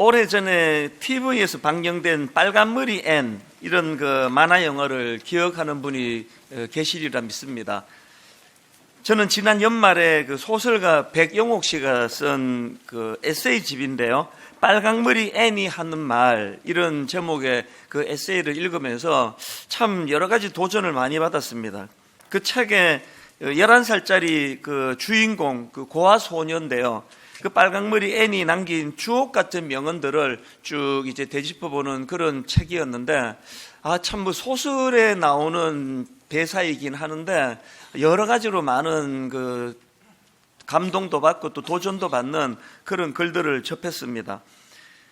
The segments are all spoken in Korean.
오래전에 TV에서 방영된 빨간머리 앤 이런 그 만화 영화를 기억하는 분이 계시리라 믿습니다. 저는 지난 연말에 그 소설가 백영옥 씨가 쓴 그 에세이집인데요. 빨강머리 앤이 하는 말, 이런 제목의 그 에세이를 읽으면서 참 여러 가지 도전을 많이 받았습니다. 그 책에 11살짜리 그 주인공, 그 고아 소녀인데요. 그 빨강머리 앤이 남긴 주옥 같은 명언들을 쭉 이제 되짚어보는 그런 책이었는데, 참 뭐 소설에 나오는 대사이긴 하는데, 여러 가지로 많은 그 감동도 받고 또 도전도 받는 그런 글들을 접했습니다.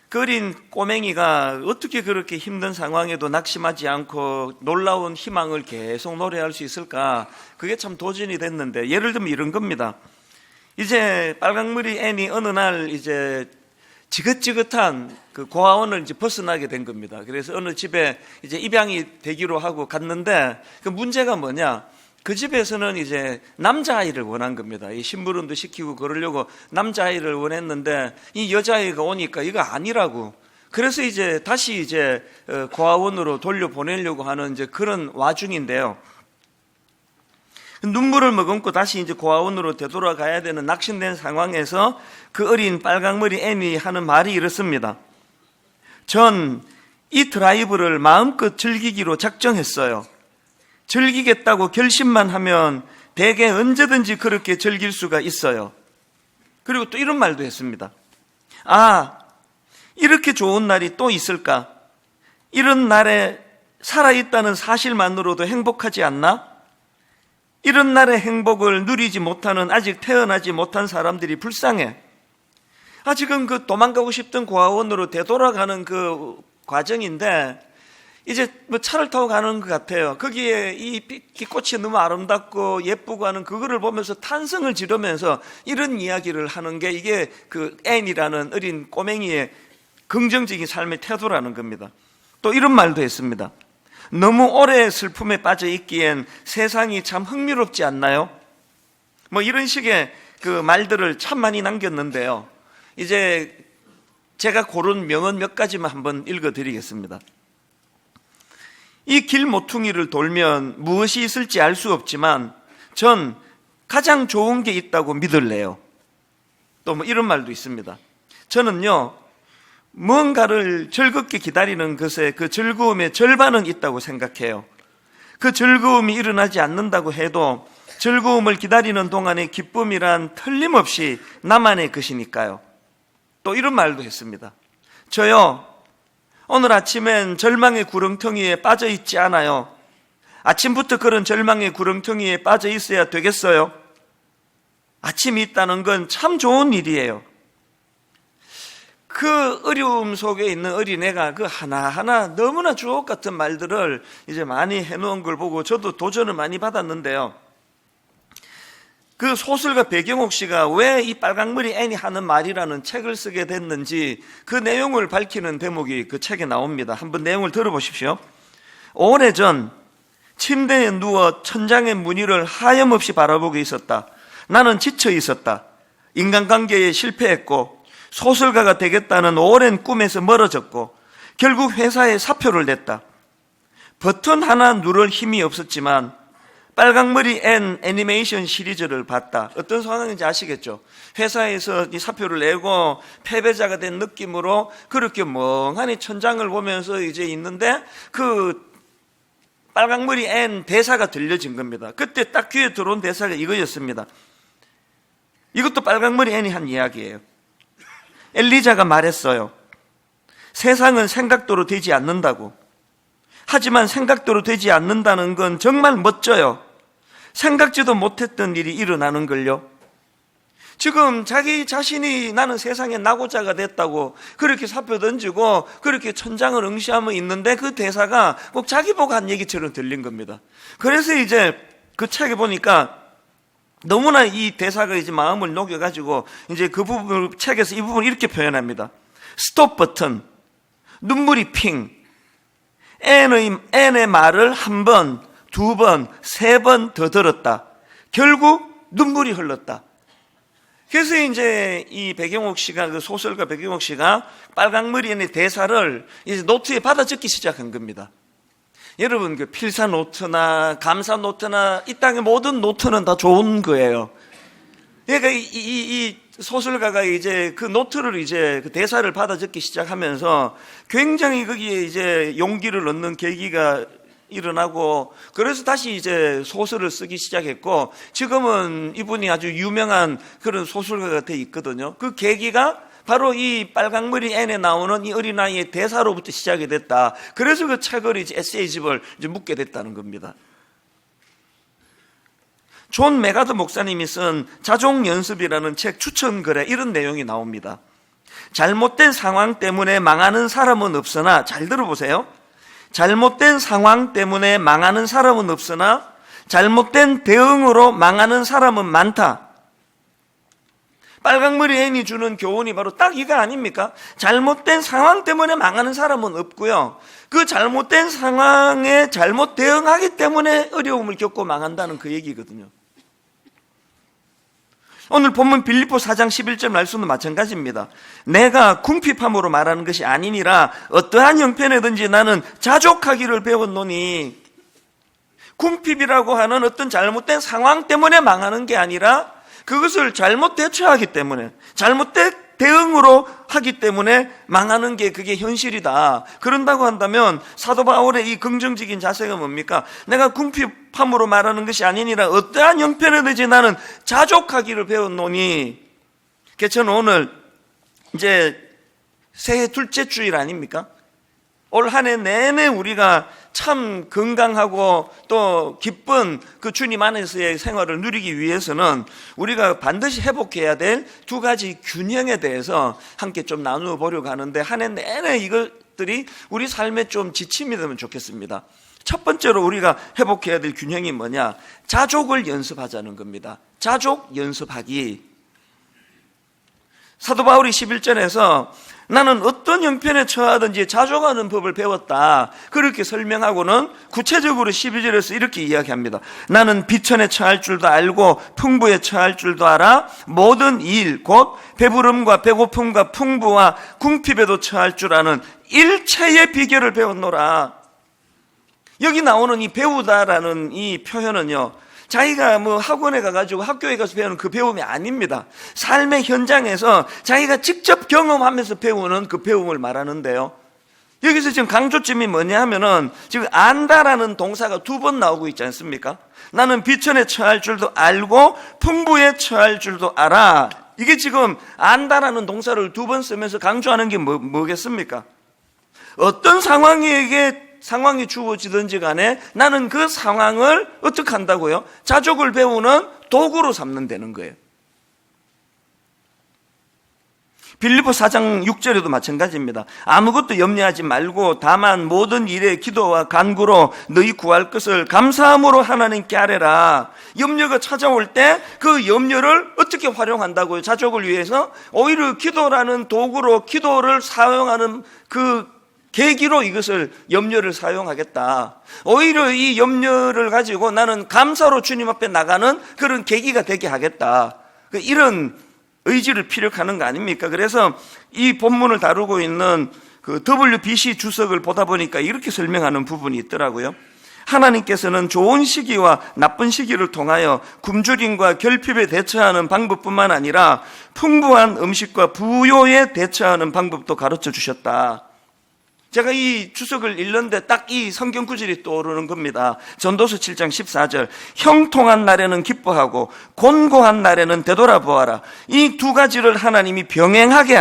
그 어린 꼬맹이가 어떻게 그렇게 힘든 상황에도 낙심하지 않고 놀라운 희망을 계속 노래할 수 있을까? 그게 참 도전이 됐는데, 예를 들면 이런 겁니다. 이제 빨강머리 앤이 어느 날 이제 지긋지긋한 그 고아원을 이제 벗어나게 된 겁니다. 그래서 어느 집에 이제 입양이 되기로 하고 갔는데, 그 문제가 뭐냐? 그 집에서는 이제 남자아이를 원한 겁니다. 이 심부름도 시키고 그러려고 남자아이를 원했는데, 이 여자아이가 오니까 이거 아니라고. 그래서 이제 다시 이제 고아원으로 돌려보내려고 하는 이제 그런 와중인데요. 눈물을 머금고 다시 이제 고아원으로 되돌아가야 되는 낙심된 상황에서 그 어린 빨강머리 앤이 하는 말이 이렇습니다. 전 이 드라이브를 마음껏 즐기기로 작정했어요. 즐기겠다고 결심만 하면 대개 언제든지 그렇게 즐길 수가 있어요. 그리고 또 이런 말도 했습니다. 이렇게 좋은 날이 또 있을까? 이런 날에 살아있다는 사실만으로도 행복하지 않나? 이런 날의 행복을 누리지 못하는, 아직 태어나지 못한 사람들이 불쌍해. 지금 그 도망가고 싶던 고아원으로 되돌아가는 그 과정인데, 이제 뭐 차를 타고 가는 것 같아요. 거기에 이 꽃이 너무 아름답고 예쁘고 하는 그거를 보면서 탄성을 지르면서 이런 이야기를 하는 게 이게 그 앤이라는 어린 꼬맹이의 긍정적인 삶의 태도라는 겁니다. 또 이런 말도 했습니다. 너무 오래 슬픔에 빠져 있기엔 세상이 참 흥미롭지 않나요? 뭐 이런 식의 그 말들을 참 많이 남겼는데요. 이제 제가 고른 명언 몇 가지만 한번 읽어드리겠습니다. 이 길 모퉁이를 돌면 무엇이 있을지 알 수 없지만 전 가장 좋은 게 있다고 믿을래요. 또 뭐 이런 말도 있습니다. 저는요, 뭔가를 즐겁게 기다리는 것에 그 즐거움의 절반은 있다고 생각해요. 그 즐거움이 일어나지 않는다고 해도 즐거움을 기다리는 동안의 기쁨이란 틀림없이 나만의 것이니까요. 또 이런 말도 했습니다. 저요, 오늘 아침엔 절망의 구렁텅이에 빠져 있지 않아요. 아침부터 그런 절망의 구렁텅이에 빠져 있어야 되겠어요? 아침이 있다는 건 참 좋은 일이에요. 그 어려움 속에 있는 어린애가 그 하나하나 너무나 주옥 같은 말들을 이제 많이 해놓은 걸 보고 저도 도전을 많이 받았는데요. 그 소설가 백영옥 씨가 왜 이 빨강머리 앤이 하는 말이라는 책을 쓰게 됐는지 그 내용을 밝히는 대목이 그 책에 나옵니다. 한번 내용을 들어보십시오. 오래전 침대에 누워 천장의 무늬를 하염없이 바라보고 있었다. 나는 지쳐 있었다. 인간관계에 실패했고 소설가가 되겠다는 오랜 꿈에서 멀어졌고 결국 회사에 사표를 냈다. 버튼 하나 누를 힘이 없었지만 빨강머리 앤 애니메이션 시리즈를 봤다. 어떤 상황인지 아시겠죠? 회사에서 이 사표를 내고 패배자가 된 느낌으로 그렇게 멍하니 천장을 보면서 이제 있는데 그 빨강머리 앤 대사가 들려진 겁니다. 그때 딱 귀에 들어온 대사가 이거였습니다. 이것도 빨강머리 앤이 한 이야기예요. 엘리자가 말했어요. 세상은 생각대로 되지 않는다고. 하지만 생각대로 되지 않는다는 건 정말 멋져요. 생각지도 못했던 일이 일어나는 걸요. 지금 자기 자신이 나는 세상에 낙오자가 됐다고 그렇게 사표 던지고 그렇게 천장을 응시하며 있는데 그 대사가 꼭 자기 보고 한 얘기처럼 들린 겁니다. 그래서 이제 그 책에 보니까 너무나 이 대사가 이제 마음을 녹여가지고 이제 그 부분을 책에서 이 부분을 이렇게 표현합니다. 스톱 버튼, 눈물이 핑, 앤의 말을 한 번, 두 번, 세 번 더 들었다. 결국 눈물이 흘렀다. 그래서 이제 이 백영옥 씨가, 그 소설가 백영옥 씨가 빨강머리의 대사를 이제 노트에 받아 적기 시작한 겁니다. 여러분, 그 필사 노트나 감사 노트나 이 땅의 모든 노트는 다 좋은 거예요. 그러니까 이 소설가가 이제 그 노트를 이제 그 대사를 받아 적기 시작하면서 굉장히 거기에 이제 용기를 얻는 계기가 일어나고, 그래서 다시 이제 소설을 쓰기 시작했고, 지금은 이분이 아주 유명한 그런 소설가가 돼 있거든요. 그 계기가 바로 이 빨강머리 앤에 나오는 이 어린아이의 대사로부터 시작이 됐다. 그래서 그 책을 이제 에세이집을 이제 묻게 됐다는 겁니다. 존 메가더 목사님이 쓴 자족연습이라는 책 추천글에 이런 내용이 나옵니다. 잘못된 상황 때문에 망하는 사람은 없으나, 잘 들어보세요. 잘못된 상황 때문에 망하는 사람은 없으나 잘못된 대응으로 망하는 사람은 많다. 빨강머리 앤이 주는 교훈이 바로 딱 이거 아닙니까? 잘못된 상황 때문에 망하는 사람은 없고요, 그 잘못된 상황에 잘못 대응하기 때문에 어려움을 겪고 망한다는 그 얘기거든요. 오늘 본문 빌립보 4장 11절 말씀도 마찬가지입니다. 내가 궁핍함으로 말하는 것이 아니니라 어떠한 형편에든지 나는 자족하기를 배웠노니, 궁핍이라고 하는 어떤 잘못된 상황 때문에 망하는 게 아니라 그것을 잘못 대처하기 때문에, 잘못된 대응으로 하기 때문에 망하는 게 그게 현실이다. 그런다고 한다면 사도 바울의 이 긍정적인 자세가 뭡니까? 내가 궁핍함으로 말하는 것이 아니니라 어떠한 형편에든지 나는 자족하기를 배웠노니. 저는 오늘 이제 새해 둘째 주일 아닙니까? 올 한 해 내내 우리가 참 건강하고 또 기쁜 그 주님 안에서의 생활을 누리기 위해서는 우리가 반드시 회복해야 될 두 가지 균형에 대해서 함께 좀 나누어 보려고 하는데, 한 해 내내 이것들이 우리 삶에 좀 지침이 되면 좋겠습니다. 첫 번째로 우리가 회복해야 될 균형이 뭐냐? 자족을 연습하자는 겁니다. 자족 연습하기. 사도 바울이 11절에서 나는 어떤 형편에 처하든지 자족하는 법을 배웠다, 그렇게 설명하고는 구체적으로 12절에서 이렇게 이야기합니다. 나는 비천에 처할 줄도 알고 풍부에 처할 줄도 알아 모든 일 곧 배부름과 배고픔과 풍부와 궁핍에도 처할 줄 아는 일체의 비결을 배웠노라. 여기 나오는 이 배우다라는 이 표현은요, 자기가 뭐 학원에 가가지고 학교에 가서 배우는 그 배움이 아닙니다. 삶의 현장에서 자기가 직접 경험하면서 배우는 그 배움을 말하는데요, 여기서 지금 강조점이 뭐냐 하면은 지금 안다라는 동사가 두 번 나오고 있지 않습니까? 나는 비천에 처할 줄도 알고 풍부에 처할 줄도 알아. 이게 지금 안다라는 동사를 두 번 쓰면서 강조하는 게 뭐겠습니까? 어떤 상황이 주어지든지 간에 나는 그 상황을 어떻게 한다고요? 자족을 배우는 도구로 삼는다는 거예요. 빌립보 4장 6절에도 마찬가지입니다. 아무것도 염려하지 말고 다만 모든 일에 기도와 간구로 너희 구할 것을 감사함으로 하나님께 아뢰라. 염려가 찾아올 때 그 염려를 어떻게 활용한다고요? 자족을 위해서 오히려 기도라는 도구로, 기도를 사용하는 그 계기로 이것을, 염려를 사용하겠다. 오히려 이 염려를 가지고 나는 감사로 주님 앞에 나가는 그런 계기가 되게 하겠다. 이런 의지를 피력하는 거 아닙니까? 그래서 이 본문을 다루고 있는 그 WBC 주석을 보다 보니까 이렇게 설명하는 부분이 있더라고요. 하나님께서는 좋은 시기와 나쁜 시기를 통하여 굶주림과 결핍에 대처하는 방법뿐만 아니라 풍부한 음식과 부요에 대처하는 방법도 가르쳐 주셨다. 제가 이 주석을 읽는데 딱 이 성경 구절이 떠오르는 겁니다. 전도서 7장 14절. 형통한 날에는 기뻐하고 곤고한 날에는 되돌아보아라. 이 두 가지를 하나님이 병행하게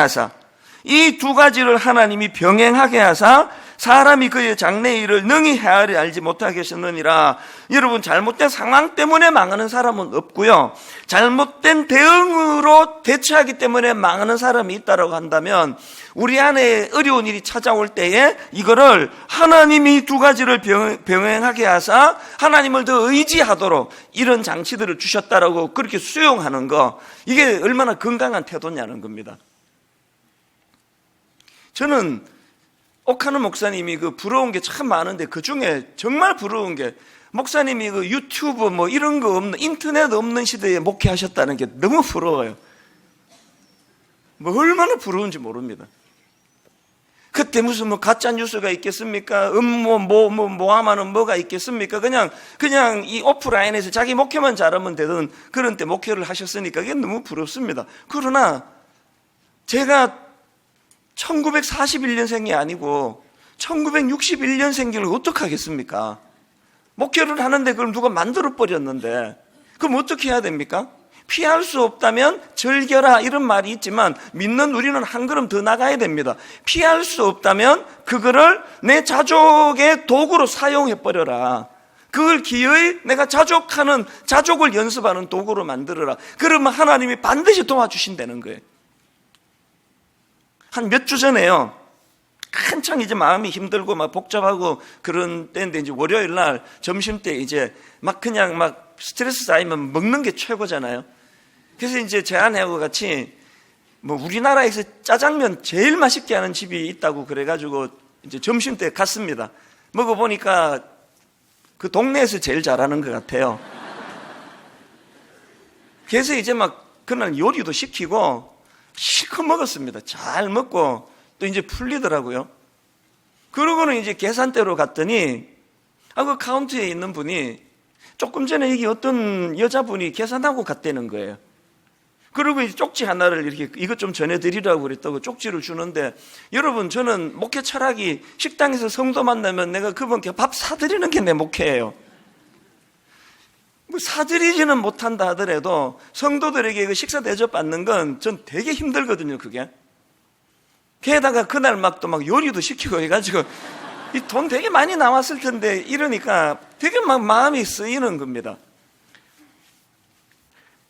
하사, 사람이 그의 장래일을 능히 헤아려 알지 못하게 하셨느니라. 여러분, 잘못된 상황 때문에 망하는 사람은 없고요, 잘못된 대응으로 대처하기 때문에 망하는 사람이 있다고 한다면 우리 안에 어려운 일이 찾아올 때에 이거를 하나님이 두 가지를 병행하게 하사 하나님을 더 의지하도록 이런 장치들을 주셨다라고 그렇게 수용하는 거, 이게 얼마나 건강한 태도냐는 겁니다. 저는 옥하는 목사님이 그 부러운 게 참 많은데, 그 중에 정말 부러운 게 목사님이 그 유튜브 뭐 이런 거 없는, 인터넷 없는 시대에 목회하셨다는 게 너무 부러워요. 뭐 얼마나 부러운지 모릅니다. 그때 무슨 뭐 가짜 뉴스가 있겠습니까? 모함하는 뭐가 있겠습니까? 그냥 이 오프라인에서 자기 목회만 잘하면 되던 그런 때 목회를 하셨으니까 그게 너무 부럽습니다. 그러나 제가 1941년생이 아니고 1961년생을 어떡하겠습니까? 목회를 하는데 그걸 누가 만들어 버렸는데 그럼 어떻게 해야 됩니까? 피할 수 없다면 즐겨라 이런 말이 있지만 믿는 우리는 한 걸음 더 나가야 됩니다. 피할 수 없다면 그거를 내 자족의 도구로 사용해 버려라. 그걸 기어이 내가 자족을 연습하는 도구로 만들어라. 그러면 하나님이 반드시 도와주신다는 거예요. 한 몇 주 전에요. 한창 이제 마음이 힘들고 막 복잡하고 그런 때인데 이제 월요일 날 점심 때 이제 그냥 스트레스 쌓이면 먹는 게 최고잖아요. 그래서 이제 제 아내하고 같이 뭐 우리나라에서 짜장면 제일 맛있게 하는 집이 있다고 그래가지고 이제 점심 때 갔습니다. 먹어보니까 그 동네에서 제일 잘하는 것 같아요. 그래서 이제 그날 요리도 시키고 실컷 먹었습니다. 잘 먹고 또 이제 풀리더라고요. 그러고는 이제 계산대로 갔더니 그 카운터에 있는 분이 조금 전에 이게 어떤 여자분이 계산하고 갔다는 거예요. 그리고 이제 쪽지 하나를 이렇게 이것 좀 전해드리라고 그랬다고 쪽지를 주는데, 여러분 저는 목회 철학이 식당에서 성도 만나면 내가 그분께 밥 사드리는 게 내 목회예요. 뭐 사드리지는 못한다 하더라도 성도들에게 그 식사 대접 받는 건 전 되게 힘들거든요. 그게 게다가 그날 또 요리도 시키고 해가지고 이 돈 되게 많이 나왔을 텐데 이러니까 되게 마음이 쓰이는 겁니다.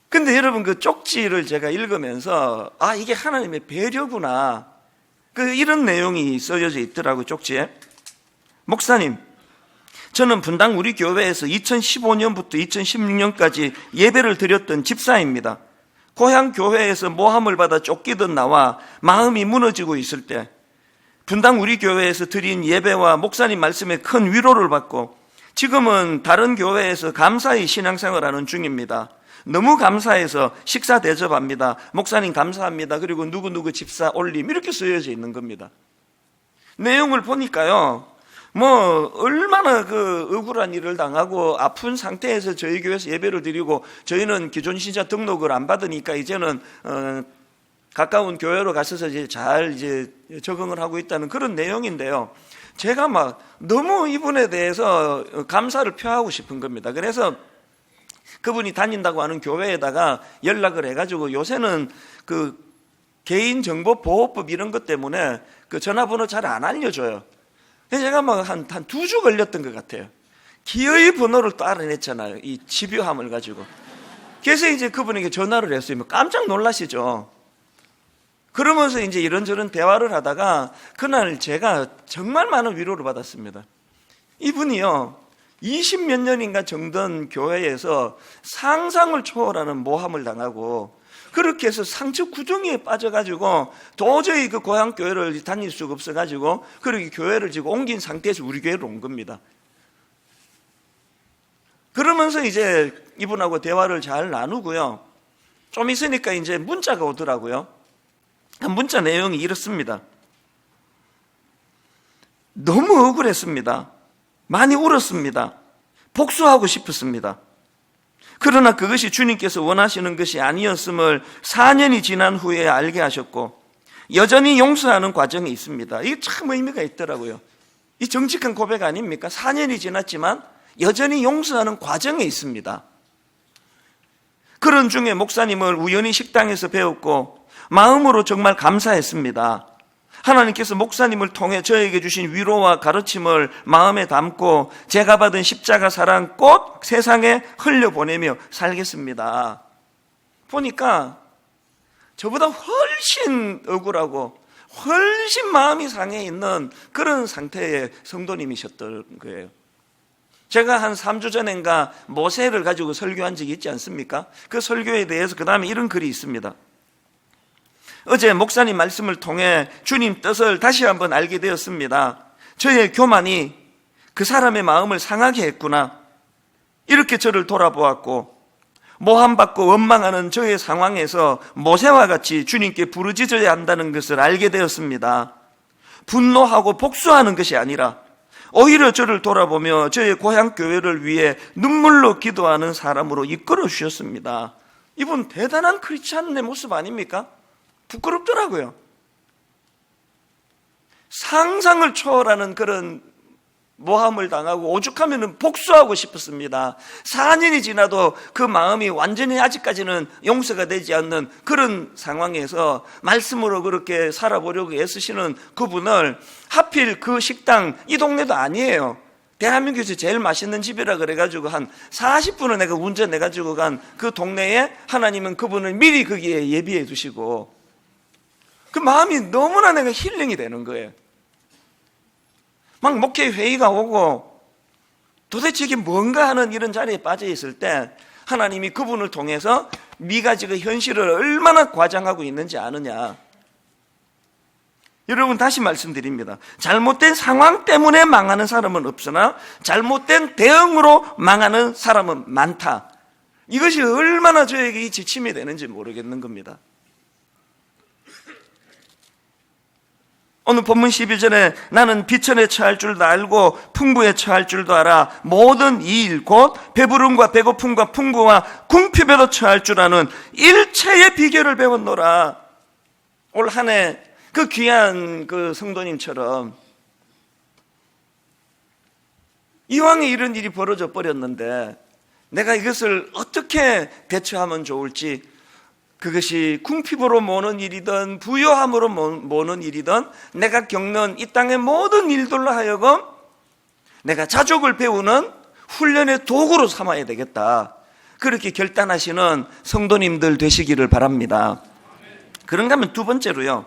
근데 여러분 그 쪽지를 제가 읽으면서 이게 하나님의 배려구나, 이런 내용이 써져 있더라고요. 쪽지에. 목사님, 저는 분당 우리 교회에서 2015년부터 2016년까지 예배를 드렸던 집사입니다. 고향 교회에서 모함을 받아 쫓기던 나와 마음이 무너지고 있을 때 분당 우리 교회에서 드린 예배와 목사님 말씀에 큰 위로를 받고 지금은 다른 교회에서 감사히 신앙생활하는 중입니다. 너무 감사해서 식사 대접합니다. 목사님 감사합니다. 그리고 누구누구 집사 올림, 이렇게 쓰여져 있는 겁니다. 내용을 보니까요, 얼마나 억울한 일을 당하고 아픈 상태에서 저희 교회에서 예배를 드리고, 저희는 기존 신자 등록을 안 받으니까 이제는 가까운 교회로 가셔서 잘 적응을 하고 있다는 그런 내용인데요. 제가 너무 이분에 대해서 감사를 표하고 싶은 겁니다. 그래서 그분이 다닌다고 하는 교회에다가 연락을 해가지고, 요새는 개인정보보호법 이런 것 때문에 전화번호 잘 안 알려줘요. 제가 한 2주 걸렸던 것 같아요. 기어이 번호를 또 알아냈잖아요. 이 집요함을 가지고. 그래서 이제 그분에게 전화를 했어요. 깜짝 놀라시죠. 그러면서 이제 이런저런 대화를 하다가 그날 제가 정말 많은 위로를 받았습니다. 이분이요, 20몇 년인가 정든 교회에서 상상을 초월하는 모함을 당하고, 그렇게 해서 상처 구덩이에 빠져가지고 도저히 그 고향 교회를 다닐 수가 없어가지고 그렇게 교회를 지금 옮긴 상태에서 우리 교회로 온 겁니다. 그러면서 이제 이분하고 대화를 잘 나누고요. 좀 있으니까 이제 문자가 오더라고요. 문자 내용이 이렇습니다. 너무 억울했습니다. 많이 울었습니다. 복수하고 싶었습니다. 그러나 그것이 주님께서 원하시는 것이 아니었음을 4년이 지난 후에 알게 하셨고, 여전히 용서하는 과정이 있습니다. 이게 참 의미가 있더라고요. 이 정직한 고백 아닙니까? 4년이 지났지만 여전히 용서하는 과정에 있습니다. 그런 중에 목사님을 우연히 식당에서 배웠고 마음으로 정말 감사했습니다. 하나님께서 목사님을 통해 저에게 주신 위로와 가르침을 마음에 담고 제가 받은 십자가 사랑 곧 세상에 흘려보내며 살겠습니다. 보니까 저보다 훨씬 억울하고 훨씬 마음이 상해 있는 그런 상태의 성도님이셨던 거예요. 제가 한 3주 전인가 모세를 가지고 설교한 적이 있지 않습니까? 그 설교에 대해서 그 다음에 이런 글이 있습니다. 어제 목사님 말씀을 통해 주님 뜻을 다시 한번 알게 되었습니다. 저의 교만이 그 사람의 마음을 상하게 했구나. 이렇게 저를 돌아보았고, 모함받고 원망하는 저의 상황에서 모세와 같이 주님께 부르짖어야 한다는 것을 알게 되었습니다. 분노하고 복수하는 것이 아니라 오히려 저를 돌아보며 저의 고향 교회를 위해 눈물로 기도하는 사람으로 이끌어 주셨습니다. 이분 대단한 크리스찬의 모습 아닙니까? 부끄럽더라고요. 상상을 초월하는 그런 모함을 당하고 오죽하면 복수하고 싶었습니다. 4년이 지나도 그 마음이 완전히 아직까지는 용서가 되지 않는 그런 상황에서 말씀으로 그렇게 살아보려고 애쓰시는 그분을 하필 그 식당, 이 동네도 아니에요. 대한민국에서 제일 맛있는 집이라 그래가지고 한 40분을 내가 운전해가지고 간 그 동네에 하나님은 그분을 미리 거기에 예비해 두시고 그 마음이 너무나 내가 힐링이 되는 거예요. 막 목회 회의가 오고 도대체 이게 뭔가 하는 이런 자리에 빠져 있을 때 하나님이 그분을 통해서 네가 지금 현실을 얼마나 과장하고 있는지 아느냐. 여러분 다시 말씀드립니다. 잘못된 상황 때문에 망하는 사람은 없으나 잘못된 대응으로 망하는 사람은 많다. 이것이 얼마나 저에게 이 지침이 되는지 모르겠는 겁니다. 오늘 본문 12절에 나는 비천에 처할 줄도 알고 풍부에 처할 줄도 알아 모든 이 일 곧 배부름과 배고픔과 풍부와 궁핍에도 처할 줄 아는 일체의 비결을 배웠노라. 올 한 해 그 귀한 그 성도님처럼 이왕에 이런 일이 벌어져 버렸는데 내가 이것을 어떻게 대처하면 좋을지, 그것이 궁핍으로 모는 일이든 부요함으로 모는 일이든 내가 겪는 이 땅의 모든 일들로 하여금 내가 자족을 배우는 훈련의 도구로 삼아야 되겠다. 그렇게 결단하시는 성도님들 되시기를 바랍니다. 그런가 하면 두 번째로요,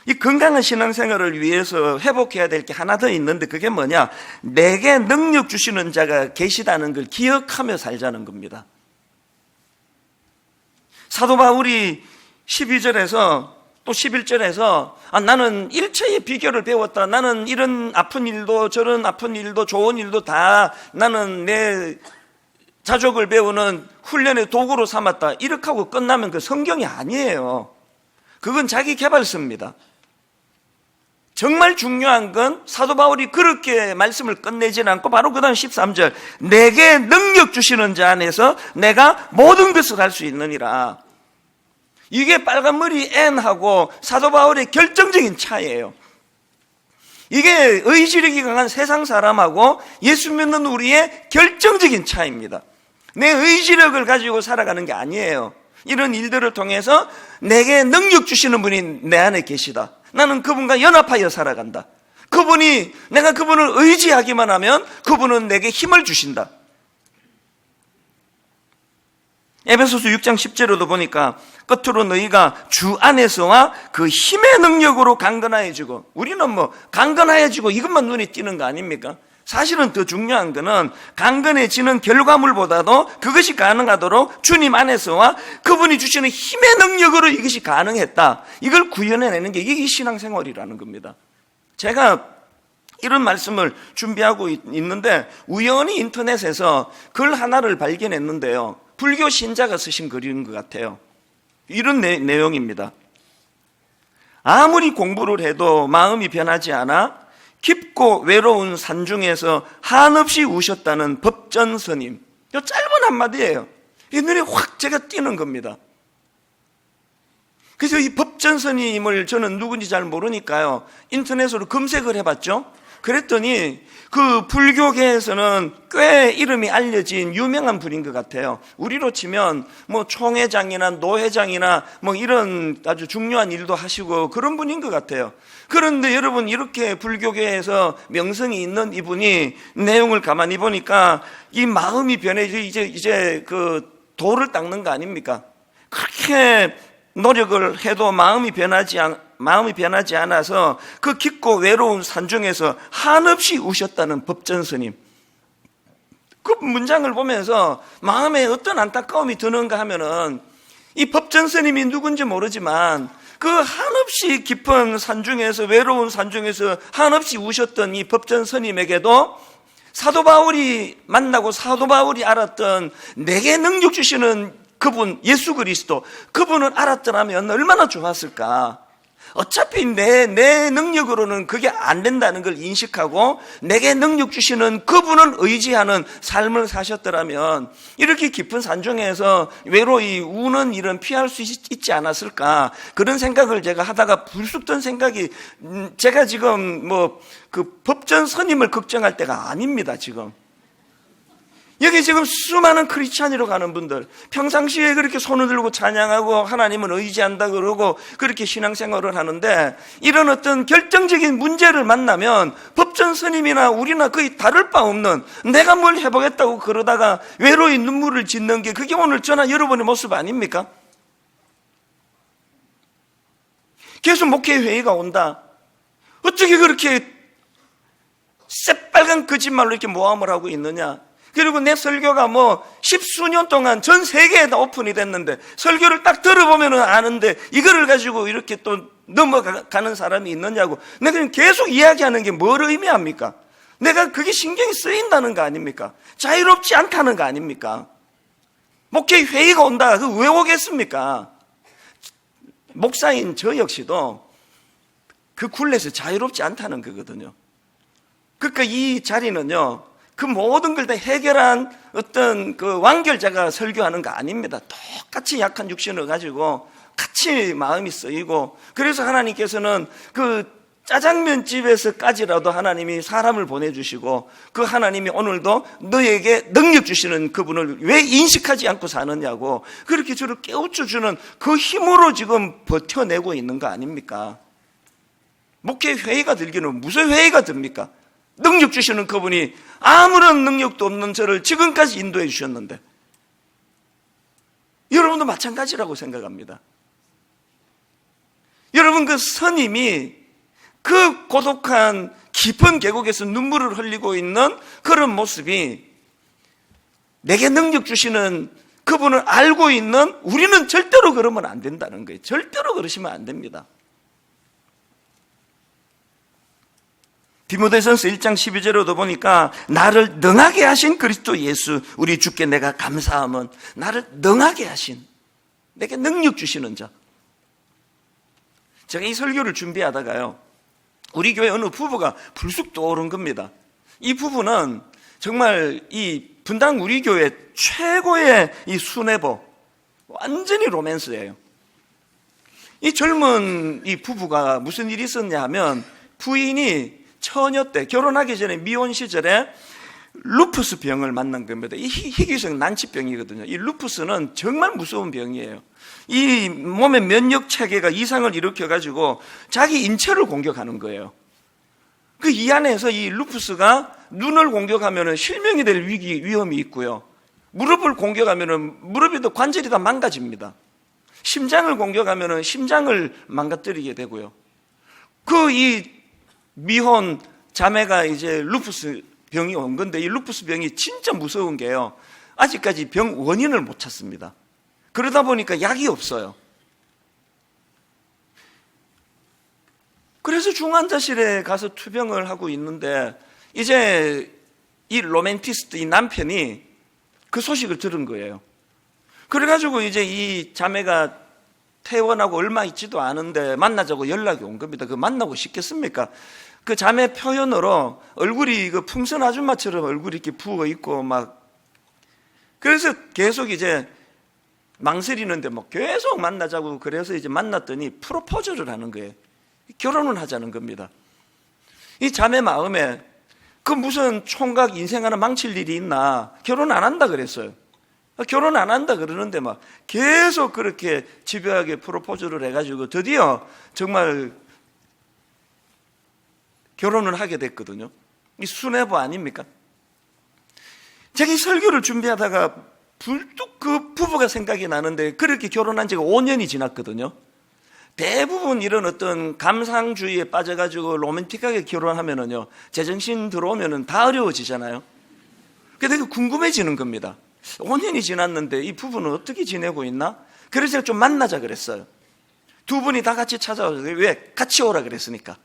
이 건강한 신앙생활을 위해서 회복해야 될 게 하나 더 있는데 그게 뭐냐? 내게 능력 주시는 자가 계시다는 걸 기억하며 살자는 겁니다. 사도 바울이 12절에서 또 11절에서 나는 일체의 비결을 배웠다. 나는 이런 아픈 일도 저런 아픈 일도 좋은 일도 다 나는 내 자족을 배우는 훈련의 도구로 삼았다. 이렇게 하고 끝나면 그 성경이 아니에요. 그건 자기 개발서입니다. 정말 중요한 건 사도 바울이 그렇게 말씀을 끝내지는 않고 바로 그 다음 13절 내게 능력 주시는 자 안에서 내가 모든 것을 할 수 있느니라. 이게 빨간머리 N하고 사도 바울의 결정적인 차이예요. 이게 의지력이 강한 세상 사람하고 예수 믿는 우리의 결정적인 차이입니다. 내 의지력을 가지고 살아가는 게 아니에요. 이런 일들을 통해서 내게 능력 주시는 분이 내 안에 계시다. 나는 그분과 연합하여 살아간다. 내가 그분을 의지하기만 하면 그분은 내게 힘을 주신다. 에베소서 6장 10절에도 보니까 끝으로 너희가 주 안에서와 그 힘의 능력으로 강건하여지고, 우리는 뭐 강건하여지고 이것만 눈에 띄는 거 아닙니까? 사실은 더 중요한 거는 강건해지는 결과물보다도 그것이 가능하도록 주님 안에서와 그분이 주시는 힘의 능력으로 이것이 가능했다. 이걸 구현해내는 게 이게 신앙생활이라는 겁니다. 제가 이런 말씀을 준비하고 있는데 우연히 인터넷에서 글 하나를 발견했는데요. 불교 신자가 쓰신 글인 것 같아요. 이런 내용입니다. 아무리 공부를 해도 마음이 변하지 않아 깊고 외로운 산중에서 한없이 우셨다는 법전 스님. 이 짧은 한마디예요. 이 눈에 확 제가 띄는 겁니다. 그래서 이 법전 스님을 저는 누군지 잘 모르니까요, 인터넷으로 검색을 해봤죠. 그랬더니 그 불교계에서는 꽤 이름이 알려진 유명한 분인 것 같아요. 우리로 치면 뭐 총회장이나 노회장이나 뭐 이런 아주 중요한 일도 하시고 그런 분인 것 같아요. 그런데 여러분, 이렇게 불교계에서 명성이 있는 이분이 내용을 가만히 보니까 이 마음이 변해져 이제 그 돌을 닦는 거 아닙니까? 그렇게 노력을 해도 마음이 변하지 않아서 그 깊고 외로운 산중에서 한없이 우셨다는 법전 스님. 그 문장을 보면서 마음에 어떤 안타까움이 드는가 하면은 이 법전 스님이 누군지 모르지만 그 한없이 깊은 산중에서, 외로운 산중에서 한없이 우셨던 이 법전 스님에게도 사도 바울이 만나고 사도 바울이 알았던 내게 능력 주시는 그분 예수 그리스도, 그분을 알았더라면 얼마나 좋았을까. 어차피 내 능력으로는 그게 안 된다는 걸 인식하고 내게 능력 주시는 그분을 의지하는 삶을 사셨더라면 이렇게 깊은 산중에서 외로이 우는 일은 피할 수 있지 않았을까. 그런 생각을 제가 하다가 불쑥 든 생각이, 제가 지금 그 법전 선임을 걱정할 때가 아닙니다. 지금 여기 지금 수많은 크리스찬으로 가는 분들, 평상시에 그렇게 손을 들고 찬양하고 하나님을 의지한다 그러고 그렇게 신앙생활을 하는데, 이런 어떤 결정적인 문제를 만나면 법전 스님이나 우리나 거의 다를 바 없는, 내가 뭘 해보겠다고 그러다가 외로이 눈물을 짓는 게 그게 오늘 저나 여러분의 모습 아닙니까? 계속 목회 회의가 온다. 어떻게 그렇게 새빨간 거짓말로 이렇게 모함을 하고 있느냐. 그리고 내 설교가 십수년 동안 전 세계에 다 오픈이 됐는데, 설교를 딱 들어보면 아는데 이거를 가지고 이렇게 또 넘어가는 사람이 있느냐고. 내가 계속 이야기하는 게 뭘 의미합니까? 내가 그게 신경이 쓰인다는 거 아닙니까? 자유롭지 않다는 거 아닙니까? 목회 회의가 온다. 그 왜 오겠습니까? 목사인 저 역시도 그 굴레에서 자유롭지 않다는 거거든요. 그러니까 이 자리는요, 그 모든 걸 다 해결한 어떤 그 완결자가 설교하는 거 아닙니다. 똑같이 약한 육신을 가지고 같이 마음이 쓰이고, 그래서 하나님께서는 그 짜장면집에서까지라도 하나님이 사람을 보내주시고, 그 하나님이 오늘도 너에게 능력 주시는 그분을 왜 인식하지 않고 사느냐고 그렇게 저를 깨우쳐주는 그 힘으로 지금 버텨내고 있는 거 아닙니까? 목회 회의가 들기는 무슨 회의가 듭니까? 능력 주시는 그분이 아무런 능력도 없는 저를 지금까지 인도해 주셨는데, 여러분도 마찬가지라고 생각합니다. 여러분, 그 선임이 그 고독한 깊은 계곡에서 눈물을 흘리고 있는 그런 모습이 내게 능력 주시는 그분을 알고 있는 우리는 절대로 그러면 안 된다는 거예요. 절대로 그러시면 안 됩니다. 디모데전서 1장 12절에도 보니까 나를 능하게 하신 그리스도 예수 우리 주께 내가 감사함은, 나를 능하게 하신, 내게 능력 주시는 자. 제가 이 설교를 준비하다가요, 우리 교회 어느 부부가 불쑥 떠오른 겁니다. 이 부부는 정말 이 분당 우리 교회 최고의 이 수뇌보, 완전히 로맨스예요. 이 젊은 이 부부가 무슨 일이 있었냐 하면, 부인이 처녀 때 결혼하기 전에 미혼 시절에 루푸스 병을 만난 겁니다. 이 희귀성 난치병이거든요. 이 루푸스는 정말 무서운 병이에요. 이 몸의 면역 체계가 이상을 일으켜가지고 자기 인체를 공격하는 거예요. 그 이 안에서 이 루푸스가 눈을 공격하면 실명이 될 위험이 있고요. 무릎을 공격하면 무릎이 또 관절이 다 망가집니다. 심장을 공격하면 심장을 망가뜨리게 되고요. 그 이 미혼 자매가 이제 루푸스 병이 온 건데, 이 루푸스 병이 진짜 무서운 게요, 아직까지 병 원인을 못 찾습니다. 그러다 보니까 약이 없어요. 그래서 중환자실에 가서 투병을 하고 있는데, 이제 이 로맨티스트, 이 남편이 그 소식을 들은 거예요. 그래가지고 이제 이 자매가 퇴원하고 얼마 있지도 않은데 만나자고 연락이 온 겁니다. 그 만나고 싶겠습니까? 그 자매 표현으로 얼굴이 그 풍선 아줌마처럼 얼굴이 이렇게 부어 있고 막, 그래서 계속 이제 망설이는데 계속 만나자고, 그래서 이제 만났더니 프로포즈를 하는 거예요. 결혼을 하자는 겁니다. 이 자매 마음에 그 무슨 총각 인생 하나 망칠 일이 있나, 결혼 안 한다 그랬어요. 결혼 안 한다 그러는데 막 계속 그렇게 집요하게 프로포즈를 해가지고 드디어 정말 결혼을 하게 됐거든요. 이 수뇌부 아닙니까? 제가 이 설교를 준비하다가 불뚝 그 부부가 생각이 나는데, 그렇게 결혼한 지가 5년이 지났거든요. 대부분 이런 어떤 감상주의에 빠져가지고 로맨틱하게 결혼하면은요, 제정신 들어오면은 다 어려워지잖아요. 근데 그 궁금해지는 겁니다. 5년이 지났는데 이 부부는 어떻게 지내고 있나? 그래서 제가 좀 만나자 그랬어요. 두 분이 다 같이 찾아와서, 왜? 같이 오라 그랬으니까.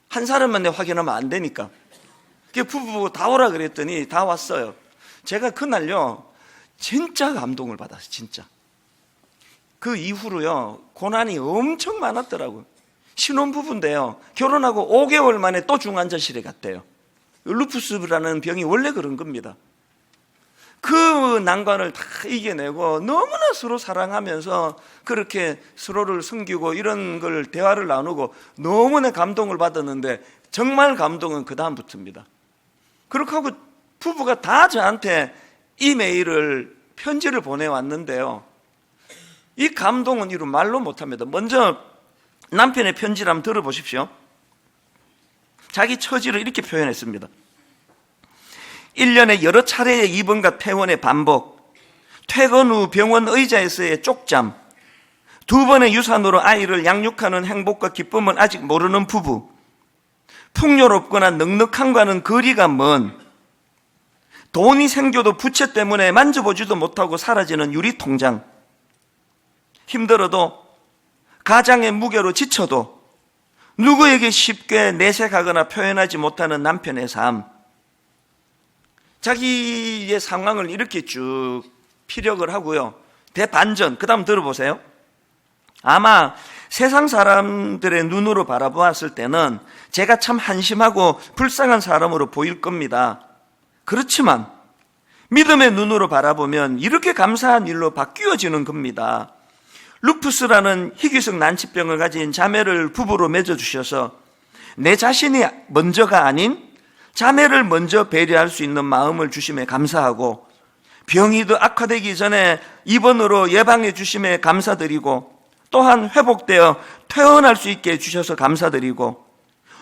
한 사람만 내 확인하면 안 되니까. 그 부부 다 오라 그랬더니 다 왔어요. 제가 그날요 진짜 감동을 받았어요. 진짜. 그 이후로요 고난이 엄청 많았더라고요. 신혼부부인데요 결혼하고 5개월 만에 또 중환자실에 갔대요. 루푸스라는 병이 원래 그런 겁니다. 그 난관을 다 이겨내고 너무나 서로 사랑하면서 그렇게 서로를 섬기고 이런 걸 대화를 나누고 너무나 감동을 받았는데, 정말 감동은 그 다음부터입니다. 그렇게 하고 부부가 다 저한테 이메일을 편지를 보내왔는데요, 이 감동은 이루 말로 못합니다. 먼저 남편의 편지를 한번 들어보십시오. 자기 처지를 이렇게 표현했습니다. 1년에 여러 차례의 입원과 퇴원의 반복, 퇴근 후 병원 의자에서의 쪽잠, 2번의 유산으로 아이를 양육하는 행복과 기쁨은 아직 모르는 부부, 풍요롭거나 넉넉함과는 거리가 먼, 돈이 생겨도 부채 때문에 만져보지도 못하고 사라지는 유리통장, 힘들어도 가장의 무게로 지쳐도 누구에게 쉽게 내색하거나 표현하지 못하는 남편의 삶, 자기의 상황을 이렇게 쭉 피력을 하고요. 대반전, 그 다음 들어보세요. 아마 세상 사람들의 눈으로 바라보았을 때는 제가 참 한심하고 불쌍한 사람으로 보일 겁니다. 그렇지만 믿음의 눈으로 바라보면 이렇게 감사한 일로 바뀌어지는 겁니다. 루푸스라는 희귀성 난치병을 가진 자매를 부부로 맺어주셔서 내 자신이 먼저가 아닌 자매를 먼저 배려할 수 있는 마음을 주심에 감사하고, 병이 더 악화되기 전에 입원으로 예방해 주심에 감사드리고, 또한 회복되어 퇴원할 수 있게 해주셔서 감사드리고,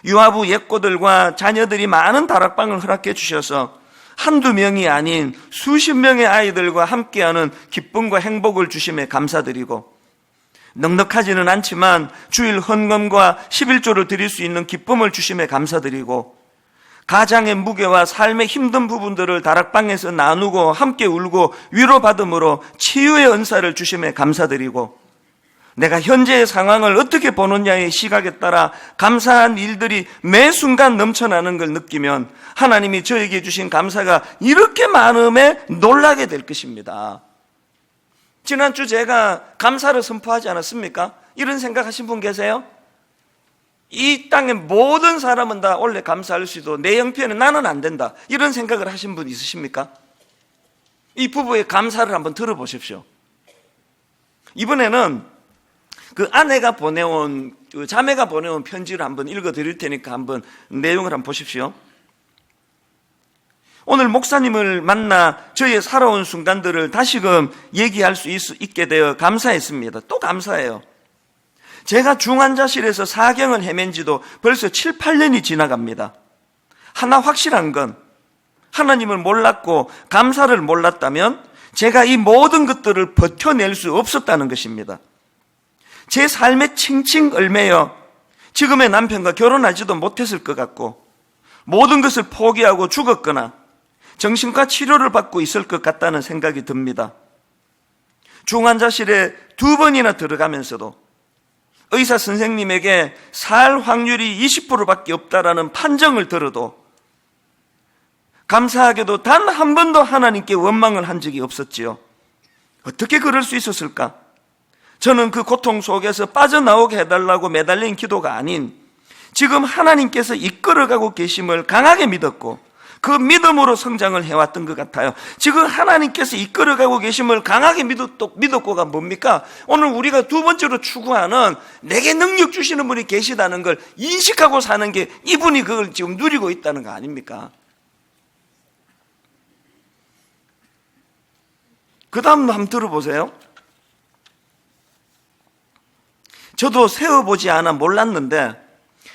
유아부 예꼬들과 자녀들이 많은 다락방을 허락해 주셔서 한두 명이 아닌 수십 명의 아이들과 함께하는 기쁨과 행복을 주심에 감사드리고, 넉넉하지는 않지만 주일 헌금과 11조를 드릴 수 있는 기쁨을 주심에 감사드리고, 가장의 무게와 삶의 힘든 부분들을 다락방에서 나누고 함께 울고 위로받음으로 치유의 은사를 주심에 감사드리고, 내가 현재의 상황을 어떻게 보느냐의 시각에 따라 감사한 일들이 매 순간 넘쳐나는 걸 느끼면 하나님이 저에게 주신 감사가 이렇게 많음에 놀라게 될 것입니다. 지난주 제가 감사를 선포하지 않았습니까? 이런 생각하신 분 계세요? 이 땅의 모든 사람은 다 원래 감사할 수도 내 형편은 나는 안 된다, 이런 생각을 하신 분 있으십니까? 이 부부의 감사를 한번 들어보십시오. 이번에는 그 아내가 보내온, 그 자매가 보내온 편지를 한번 읽어 드릴 테니까 한번 내용을 한번 보십시오. 오늘 목사님을 만나 저의 살아온 순간들을 다시금 얘기할 수 있게 되어 감사했습니다. 또 감사해요. 제가 중환자실에서 사경을 헤맨 지도 벌써 7, 8년이 지나갑니다. 하나 확실한 건, 하나님을 몰랐고 감사를 몰랐다면 제가 이 모든 것들을 버텨낼 수 없었다는 것입니다. 제 삶에 칭칭 얽매여 지금의 남편과 결혼하지도 못했을 것 같고, 모든 것을 포기하고 죽었거나 정신과 치료를 받고 있을 것 같다는 생각이 듭니다. 중환자실에 2번이나 들어가면서도 의사 선생님에게 살 확률이 20%밖에 없다라는 판정을 들어도 감사하게도 단 한 번도 하나님께 원망을 한 적이 없었지요. 어떻게 그럴 수 있었을까? 저는 그 고통 속에서 빠져나오게 해달라고 매달린 기도가 아닌 지금 하나님께서 이끌어가고 계심을 강하게 믿었고, 그 믿음으로 성장을 해왔던 것 같아요. 지금 하나님께서 이끌어가고 계심을 강하게 믿었고가 뭡니까? 오늘 우리가 두 번째로 추구하는 내게 능력 주시는 분이 계시다는 걸 인식하고 사는 게, 이분이 그걸 지금 누리고 있다는 거 아닙니까? 그 다음 한번 들어보세요. 저도 세어보지 않아 몰랐는데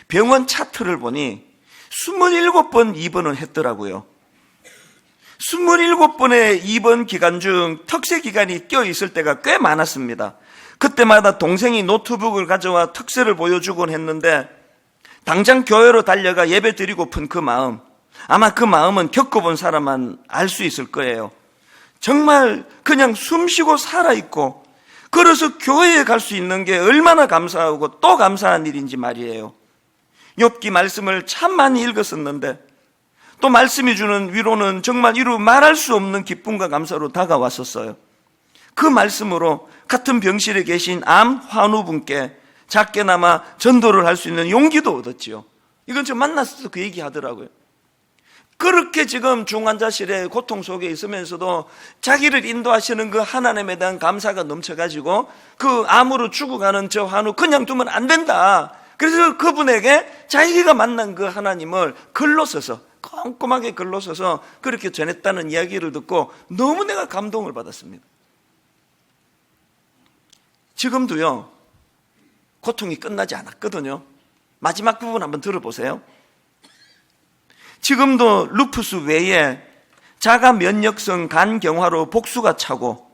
병원 차트를 보니 27번 입원을 했더라고요. 27번의 입원 기간 중 특세 기간이 껴있을 때가 꽤 많았습니다. 그때마다 동생이 노트북을 가져와 특세를 보여주곤 했는데 당장 교회로 달려가 예배 드리고픈 그 마음, 아마 그 마음은 겪어본 사람만 알 수 있을 거예요. 정말 그냥 숨쉬고 살아있고 걸어서 교회에 갈 수 있는 게 얼마나 감사하고 또 감사한 일인지 말이에요. 욥기 말씀을 참 많이 읽었었는데 또 말씀이 주는 위로는 정말 이루 말할 수 없는 기쁨과 감사로 다가왔었어요. 그 말씀으로 같은 병실에 계신 암 환우분께 작게나마 전도를 할 수 있는 용기도 얻었지요. 이건 저 만났을 때 그 얘기 하더라고요. 그렇게 지금 중환자실에 고통 속에 있으면서도 자기를 인도하시는 그 하나님에 대한 감사가 넘쳐가지고 그 암으로 죽어가는 저 환우 그냥 두면 안 된다. 그래서 그분에게 자기가 만난 그 하나님을 글로 써서 꼼꼼하게 글로 써서 그렇게 전했다는 이야기를 듣고 너무 내가 감동을 받았습니다. 지금도요, 고통이 끝나지 않았거든요. 마지막 부분 한번 들어보세요. 지금도 루푸스 외에 자가 면역성 간경화로 복수가 차고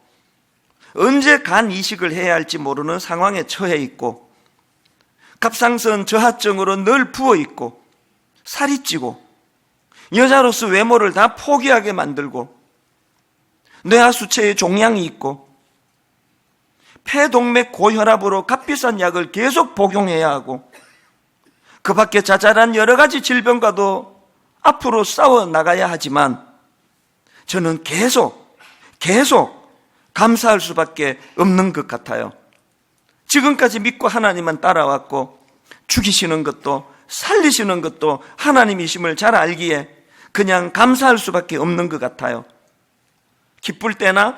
언제 간 이식을 해야 할지 모르는 상황에 처해 있고 갑상선 저하증으로 늘 부어 있고 살이 찌고 여자로서 외모를 다 포기하게 만들고 뇌하수체에 종양이 있고 폐동맥 고혈압으로 값비싼 약을 계속 복용해야 하고 그 밖에 자잘한 여러 가지 질병과도 앞으로 싸워 나가야 하지만 저는 계속 감사할 수밖에 없는 것 같아요. 지금까지 믿고 하나님만 따라왔고 죽이시는 것도 살리시는 것도 하나님이심을 잘 알기에 그냥 감사할 수밖에 없는 것 같아요. 기쁠 때나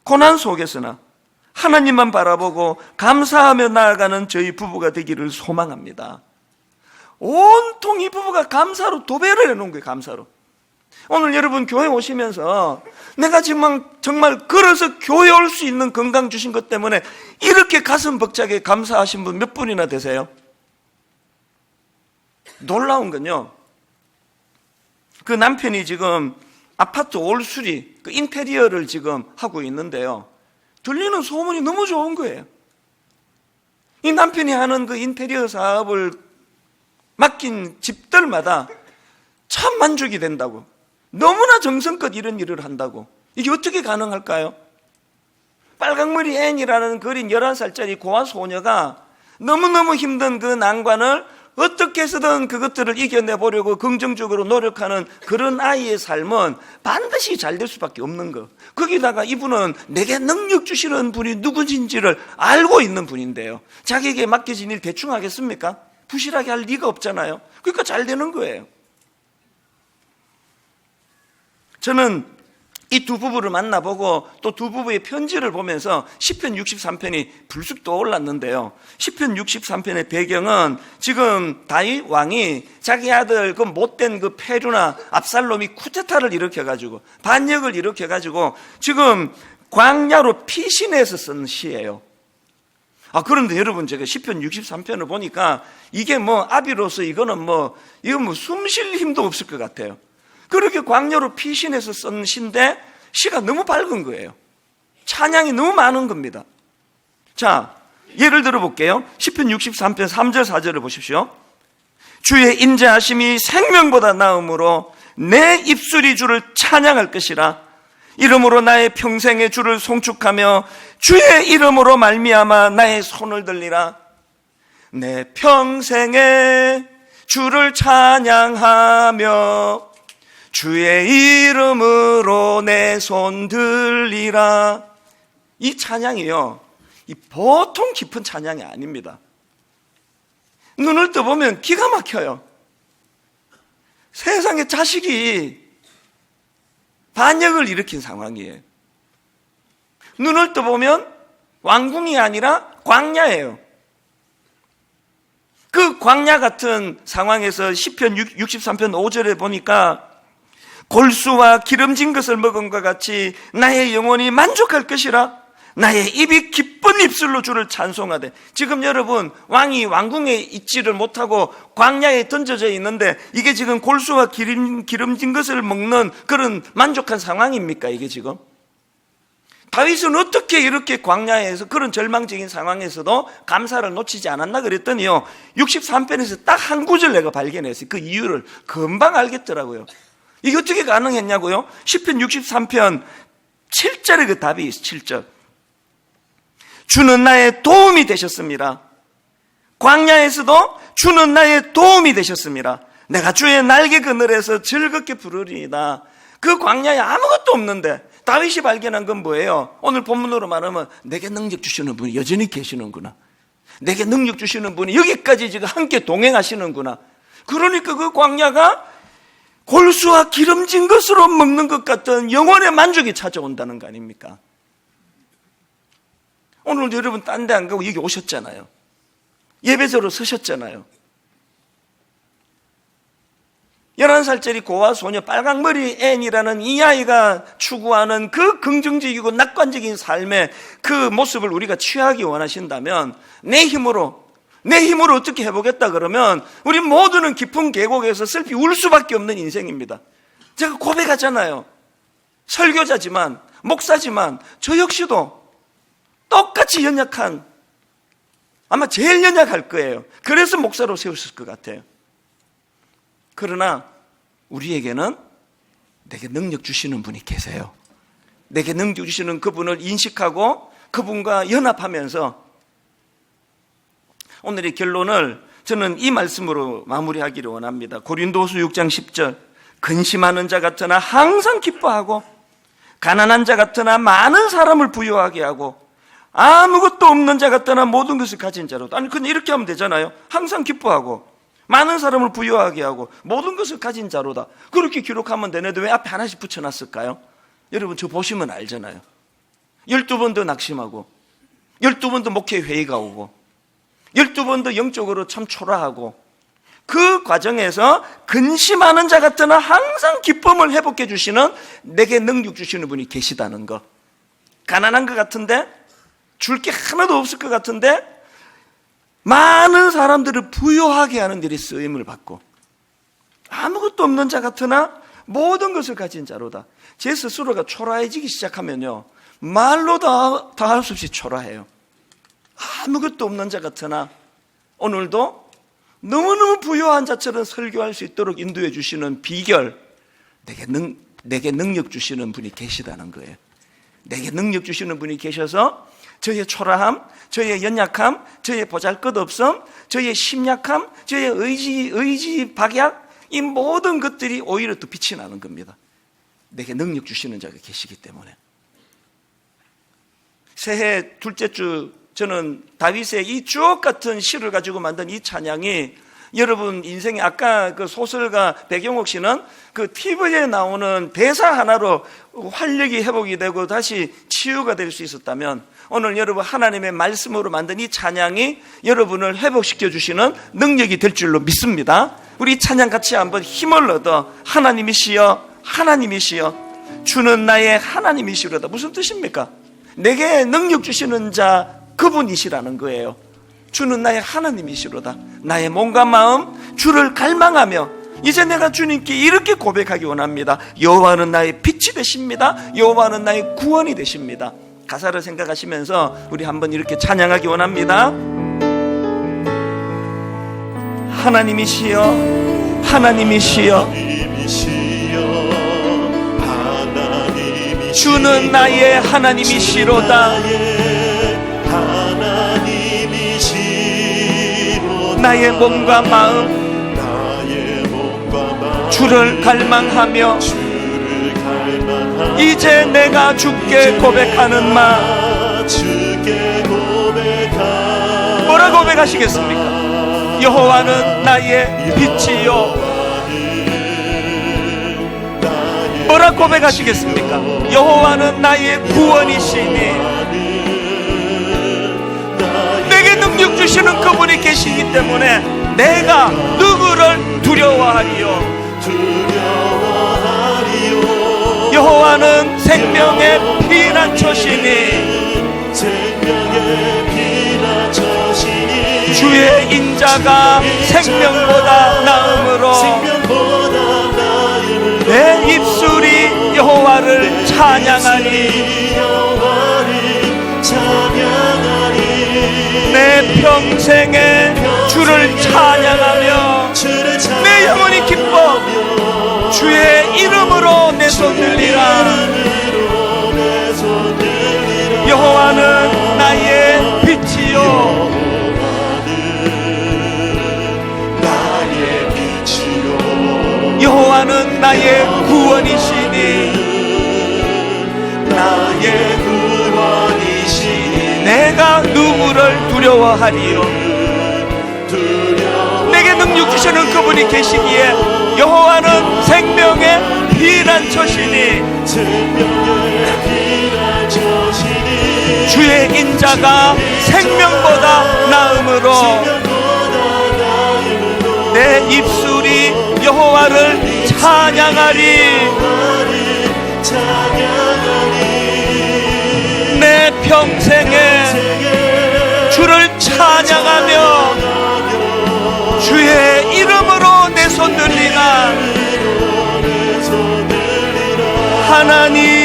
고난 속에서나 하나님만 바라보고 감사하며 나아가는 저희 부부가 되기를 소망합니다. 온통 이 부부가 감사로 도배를 해놓은 거예요. 감사로. 오늘 여러분 교회 오시면서 내가 정말 걸어서 교회 올 수 있는 건강 주신 것 때문에 이렇게 가슴 벅차게 감사하신 분 몇 분이나 되세요? 놀라운 건요, 그 남편이 지금 아파트 올수리 그 인테리어를 지금 하고 있는데요, 들리는 소문이 너무 좋은 거예요. 이 남편이 하는 그 인테리어 사업을 맡긴 집들마다 참 만족이 된다고, 너무나 정성껏 이런 일을 한다고. 이게 어떻게 가능할까요? 빨강머리 앤이라는 그린 11살짜리 고아 소녀가 너무너무 힘든 그 난관을 어떻게 해서든 그것들을 이겨내보려고 긍정적으로 노력하는 그런 아이의 삶은 반드시 잘 될 수밖에 없는 거. 거기다가 이분은 내게 능력 주시는 분이 누구인지를 알고 있는 분인데요, 자기에게 맡겨진 일 대충 하겠습니까? 부실하게 할 리가 없잖아요. 그러니까 잘 되는 거예요. 저는 이 두 부부를 만나보고 또 두 부부의 편지를 보면서 시편 63편이 불쑥 떠올랐는데요, 시편 63편의 배경은 지금 다윗 왕이 자기 아들 그 못된 그 페루나 압살롬이 쿠데타를 일으켜가지고 반역을 일으켜가지고 지금 광야로 피신해서 쓴 시예요. 그런데 여러분, 제가 시편 63편을 보니까 이게 아비로서 이건 숨 쉴 힘도 없을 것 같아요. 그렇게 광야로 피신해서 쓴 시인데 시가 너무 밝은 거예요. 찬양이 너무 많은 겁니다. 자, 예를 들어 볼게요. 시편 63편 3절 4절을 보십시오. 주의 인자하심이 생명보다 나음으로 내 입술이 주를 찬양할 것이라. 이름으로 나의 평생의 주를 송축하며 주의 이름으로 말미암아 나의 손을 들리라. 내 평생에 주를 찬양하며 주의 이름으로 내 손 들리라. 이 찬양이요, 이 보통 깊은 찬양이 아닙니다. 눈을 떠보면 기가 막혀요. 세상에 자식이 반역을 일으킨 상황이에요. 눈을 떠보면 왕궁이 아니라 광야예요. 그 광야 같은 상황에서 시편 63편 5절에 보니까 골수와 기름진 것을 먹은 것 같이 나의 영혼이 만족할 것이라. 나의 입이 기쁜 입술로 주를 찬송하되. 지금 여러분, 왕이 왕궁에 있지를 못하고 광야에 던져져 있는데 이게 지금 골수와 기름진 것을 먹는 그런 만족한 상황입니까? 이게 지금 다윗은 어떻게 이렇게 광야에서 그런 절망적인 상황에서도 감사를 놓치지 않았나 그랬더니요, 63편에서 딱 한 구절 내가 발견했어요. 그 이유를 금방 알겠더라고요. 이게 어떻게 가능했냐고요? 시편 63편 7절에 그 답이 있어요. 7절. 주는 나의 도움이 되셨습니다. 광야에서도 주는 나의 도움이 되셨습니다. 내가 주의 날개 그늘에서 즐겁게 부르리이다. 그 광야에 아무것도 없는데 다윗이 발견한 건 뭐예요? 오늘 본문으로 말하면 내게 능력 주시는 분이 여전히 계시는구나. 내게 능력 주시는 분이 여기까지 지금 함께 동행하시는구나. 그러니까 그 광야가 골수와 기름진 것으로 먹는 것 같은 영혼의 만족이 찾아온다는 거 아닙니까? 오늘 여러분 딴 데 안 가고 여기 오셨잖아요. 예배자로 서셨잖아요. 11살짜리 고아 소녀 빨강머리 앤이라는 이 아이가 추구하는 그 긍정적이고 낙관적인 삶의 그 모습을 우리가 취하기 원하신다면 내 힘으로 어떻게 해보겠다 그러면 우리 모두는 깊은 계곡에서 슬피 울 수밖에 없는 인생입니다. 제가 고백하잖아요. 설교자지만 목사지만 저 역시도 똑같이 연약한, 아마 제일 연약할 거예요. 그래서 목사로 세우셨을 것 같아요. 그러나 우리에게는 내게 능력 주시는 분이 계세요. 내게 능력 주시는 그분을 인식하고 그분과 연합하면서 오늘의 결론을 저는 이 말씀으로 마무리하기를 원합니다. 고린도후서 6장 10절 근심하는 자 같으나 항상 기뻐하고 가난한 자 같으나 많은 사람을 부유하게 하고 아무것도 없는 자 같으나 모든 것을 가진 자로다. 아니 그냥 이렇게 하면 되잖아요. 항상 기뻐하고 많은 사람을 부유하게 하고 모든 것을 가진 자로다. 그렇게 기록하면 되는데 왜 앞에 하나씩 붙여놨을까요? 여러분 저 보시면 알잖아요. 12번도 낙심하고 12번도 목회 회의가 오고 12번도 영적으로 참 초라하고 그 과정에서 근심하는 자 같으나 항상 기쁨을 회복해 주시는 내게 능력 주시는 분이 계시다는 것. 가난한 것 같은데 줄 게 하나도 없을 것 같은데 많은 사람들을 부유하게 하는 일이 쓰임을 받고 아무것도 없는 자 같으나 모든 것을 가진 자로다. 제 스스로가 초라해지기 시작하면요 말로 다 할 수 없이 초라해요. 아무것도 없는 자 같으나 오늘도 너무너무 부유한 자처럼 설교할 수 있도록 인도해 주시는 비결, 내게 능력 주시는 분이 계시다는 거예요. 내게 능력 주시는 분이 계셔서 저의 초라함, 저의 연약함, 저의 보잘것없음, 저의 심약함, 저의 의지 박약, 이 모든 것들이 오히려 더 빛이 나는 겁니다. 내게 능력 주시는 자가 계시기 때문에. 새해 둘째 주 저는 다윗의 이 주옥 같은 시를 가지고 만든 이 찬양이 여러분 인생에 아까 그 소설가 백영옥 씨는 그 TV에 나오는 대사 하나로 활력이 회복이 되고 다시 치유가 될 수 있었다면 오늘 여러분 하나님의 말씀으로 만든 이 찬양이 여러분을 회복시켜 주시는 능력이 될 줄로 믿습니다. 우리 찬양 같이 한번 힘을 얻어 하나님이시여 하나님이시여 주는 나의 하나님이시로다. 무슨 뜻입니까? 내게 능력 주시는 자 그분이시라는 거예요. 주는 나의 하나님이시로다. 나의 몸과 마음 주를 갈망하며 이제 내가 주님께 이렇게 고백하기 원합니다. 여호와는 나의 빛이 되십니다. 여호와는 나의 구원이 되십니다. 가사를 생각하시면서 우리 한번 이렇게 찬양하기 원합니다. 하나님이시여 하나님이시여 주는 나의 하나님이시로다. 나의 몸과 마음 주를 갈망하며 이제 내가 주께 고백하는 말 뭐라 고백하시겠습니까? 여호와는 나의 빛이요. 뭐라 고백하시겠습니까? 여호와는 나의 구원이시니 내게 능력 주시는 그분이 계시기 때문에 내가 누구를 두려워하리요. 여호와는 생명의 피난처시니 주의 인자가 생명보다 나음으로 내 입술이 여호와를 찬양하니 내 평생에 주를 찬양하며 내 영혼이 기뻐 주의 이름으로 내 손 들리라. 여호와는 나의 빛이요 여호와는 나의 구원이시니 나의 구원이시니 내가 누구를 두려워하리요. 내게 능력 주시는 그분이 계시기에 여호와는 생명의 피난처시니 주의 인자가 생명보다 나음으로 내 입술이 여호와를 찬양하리. 내 평생에 주를 찬양하며 주의 이름으로 내 손 들리나. 하나님